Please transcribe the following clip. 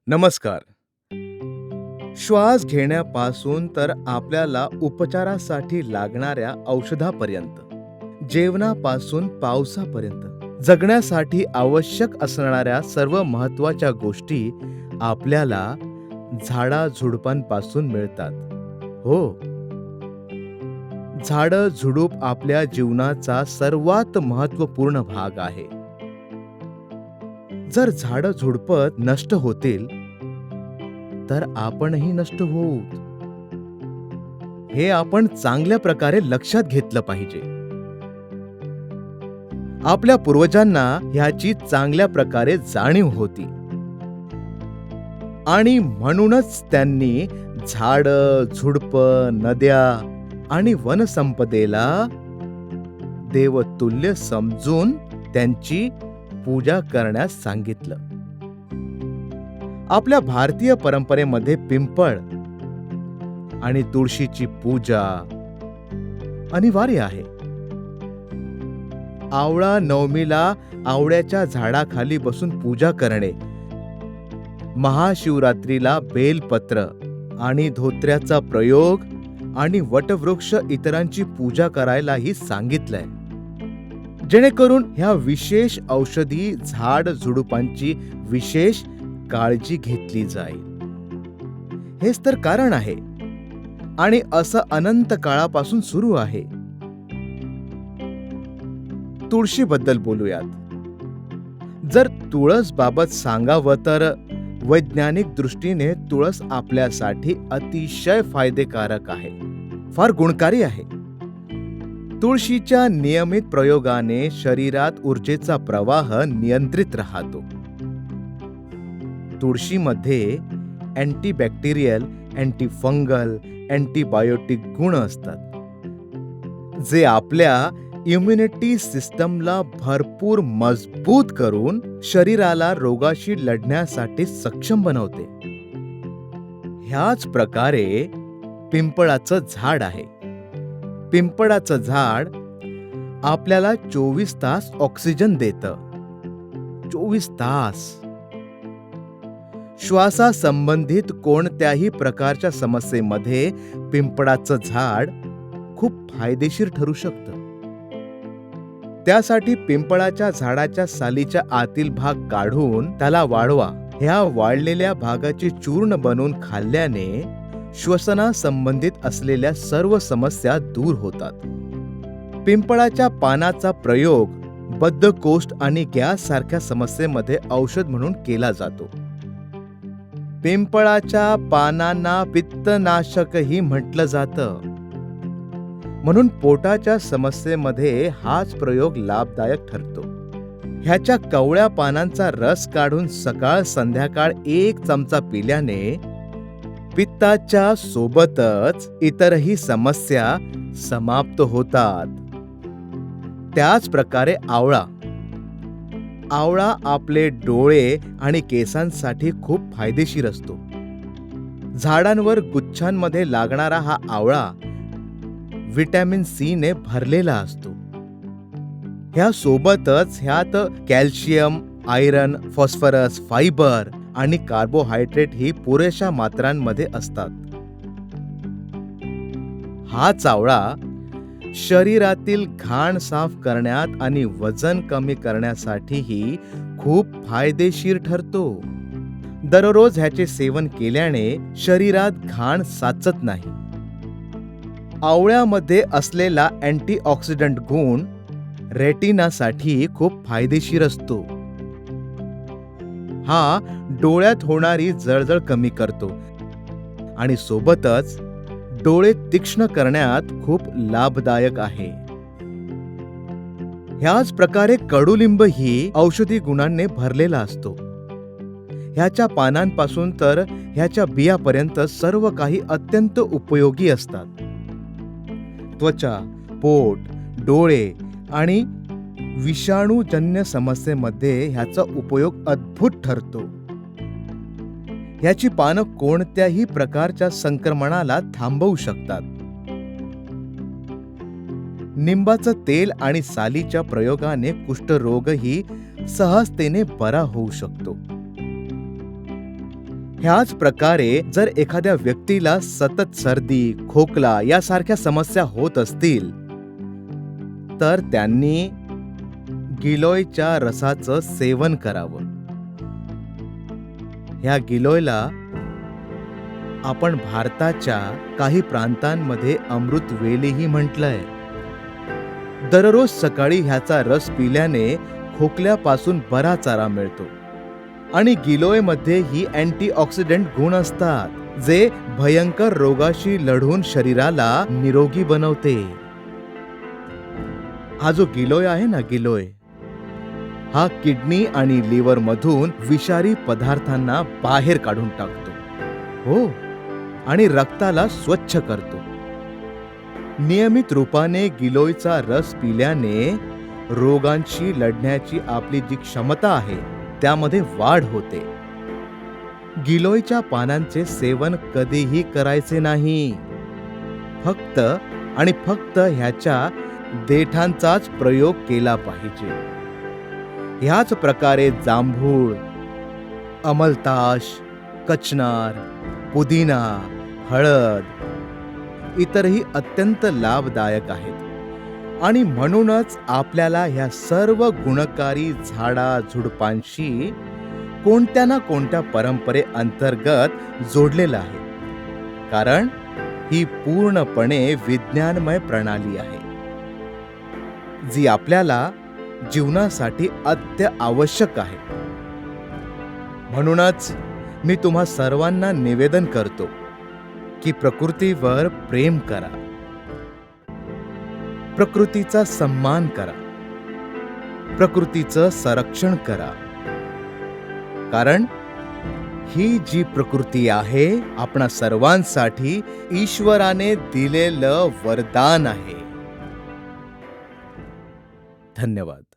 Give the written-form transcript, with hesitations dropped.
नमस्कार. श्वास घेण्यापासून तर आपल्याला उपचारासाठी लागणाऱ्या औषधापर्यंत, जेवणापासून पावसापर्यंत, जगण्यासाठी आवश्यक असणाऱ्या सर्व महत्त्वाच्या गोष्टी आपल्याला झाडाझुडपांपासून मिळतात. हो, झाडं झुडूप आपल्या जीवनाचा सर्वात महत्त्वपूर्ण भाग आहे. जर झाडं झुडपं नष्ट होतील, तर आपणही नष्ट होऊ. हे आपण चांगल्या प्रकारे लक्षात घेतलं पाहिजे. आपल्या पूर्वजांना ह्याची चांगल्या प्रकारे जाणीव होती आणि म्हणूनच त्यांनी झाडं, झुडपं, नद्या आणि वनसंपदेला देवतुल्य समजून त्यांची पूजा करण्यास सांगितलं. आपल्या भारतीय परंपरेमध्ये पिंपळ आणि तुळशीची पूजा अनिवार्य आहे. आवळा नवमीला आवळ्याच्या झाडाखाली बसून पूजा करणे, महाशिवरात्रीला बेलपत्र आणि धोत्र्याचा प्रयोग आणि वटवृक्ष इतरांची पूजा करायलाही सांगितलंय, जेणेकरून ह्या विशेष औषधी झाड झुडुपांची विशेष काळजी घेतली जाईल. हेच तर कारण आहे आणि असं अनंत काळापासून सुरू आहे. तुळशीबद्दल बोलूयात. जर तुळस बाबत सांगावं तर वैज्ञानिक दृष्टीने तुळस आपल्यासाठी अतिशय फायदेकारक आहे, फार गुणकारी आहे. तुळशीच्या नियमित प्रयोगाने शरीरात ऊर्जेचा प्रवाह नियंत्रित राहतो. तुळशीमध्ये अँटीबॅक्टेरियल, अँटीफंगल, अँटीबायोटिक गुण असतात, जे आपल्या इम्युनिटी सिस्टमला भरपूर मजबूत करून शरीराला रोगाशी लढण्यासाठी सक्षम बनवते. ह्याच प्रकारे पिंपळाचं झाड आहे. पिंपळाचं झाड आपल्याला 24 तास ऑक्सिजन देतं. 24 तास. श्वासासंबंधित कोणत्याही प्रकारच्या समस्येमध्ये पिंपळाचं झाड खूप फायदेशीर ठरू शकतं. त्यासाठी पिंपळाच्या झाडाच्या सालीच्या आतील भाग काढून त्याला वाळवा. ह्या वाळलेल्या भागाची चूर्ण बनवून खाल्ल्याने श्वसनासंबंधित असलेल्या सर्व समस्या दूर होतात. पिंपळाच्या पानाचा प्रयोग बद्धकोष्ठ आणि गॅस सारख्या समस्येमध्ये औषध म्हणून केला जातो. पिंपळाच्या पानांना पित्तनाशकही म्हटलं जातं, म्हणून पोटाच्या समस्येमध्ये हाच प्रयोग लाभदायक ठरतो. ह्याच्या कवळ्या पानांचा रस काढून सकाळ संध्याकाळ 1 चमचा पिल्याने पित्ताच्या सोबतच इतरही समस्या समाप्त होतात. त्याच प्रकारे आवळा आपले डोळे आणि केसांसाठी खूप फायदेशीर असतो. झाडांवर गुच्छांमध्ये लागणारा हा आवळा व्हिटॅमिन सी ने भरलेला असतो. ह्या सोबतच ह्यात कॅल्शियम, आयरन, फॉस्फरस, फायबर आणि कार्बोहायड्रेट ही पुरेशा मात्रांमध्ये असतात. हाच आवळा शरीरातील घाण साफ करण्यात आणि वजन कमी करण्यासाठीही खूप फायदेशीर ठरतो. दररोज ह्याचे सेवन केल्याने शरीरात घाण साचत नाही. आवळ्यामध्ये असलेला अँटीऑक्सिडंट गुण रेटिनासाठी खूप फायदेशीर असतो. हा डोळ्यात होणारी जळजळ कमी करतो आणि सोबतच डोळे तीक्ष्ण करण्यात खूप लाभदायक आहे. ह्याच प्रकारे कडुलिंब ही औषधी गुणांनी भरलेला असतो. ह्याच्या पानांपासून तर ह्याच्या बियापर्यंत सर्व काही अत्यंत उपयोगी असतात. त्वचा, पोट, डोळे आणि विषाणूजन्य समस्येमध्ये ह्याचा उपयोग अद्भुत ठरतो. ह्याची पानं कोणत्याही प्रकारच्या संक्रमणाला थांबवू शकतात. निंबाचं तेल आणि सालीच्या प्रयोगाने कुष्ठरोगही सहजतेने बरा होऊ शकतो. ह्याच प्रकारे जर एखाद्या व्यक्तीला सतत सर्दी, खोकला यासारख्या समस्या होत असतील तर त्यांनी गिलोयच्या रसाचं सेवन करावं. ह्या गिलोयला आपण भारताच्या काही प्रांतांमध्ये अमृतवेलीही म्हटलंय. दररोज सकाळी ह्याचा रस पिल्याने खोकल्यापासून बराच आराम मिळतो आणि गिलोयमध्ये ही अँटीऑक्सिडंट गुण असतात जे भयंकर रोगाशी लढून शरीराला निरोगी बनवते. हा जो गिलोय आहे ना, गिलोय हा किडनी आणि लिव्हर मधून विषारी पदार्थांना बाहेर काढून टाकतो. हो, आणि रक्ताला स्वच्छ करतो. नियमित रूपाने गिलोयचा रस पिल्याने रोगांशी लढण्याची आपली जी क्षमता आहे त्यामध्ये वाढ होते. गिलोयच्या पानांचे सेवन कधीही करायचे नाही. फक्त आणि फक्त ह्याच्या देठांचाच प्रयोग केला पाहिजे. ह्याच प्रकारे जांभूळ, अमलताश, कचनार, पुदिना, हळद इतरही अत्यंत लाभदायक आहेत आणि म्हणूनच आपल्याला ह्या सर्व गुणकारी झाडाझुडपांशी कोणत्या ना कोणत्या परंपरेअंतर्गत जोडलेलं आहे, कारण ही पूर्णपणे विज्ञानमय प्रणाली आहे जी आपल्याला जीवनासाठी अत्यावश्यक आहे. म्हणूनच मी तुम्हा सर्वांना निवेदन करतो की प्रकृतीवर प्रेम करा, प्रकृतीचा सन्मान करा, प्रकृतीचं संरक्षण करा, कारण ही जी प्रकृती आहे आपणा सर्वांसाठी ईश्वराने दिलेलं वरदान आहे. धन्यवाद.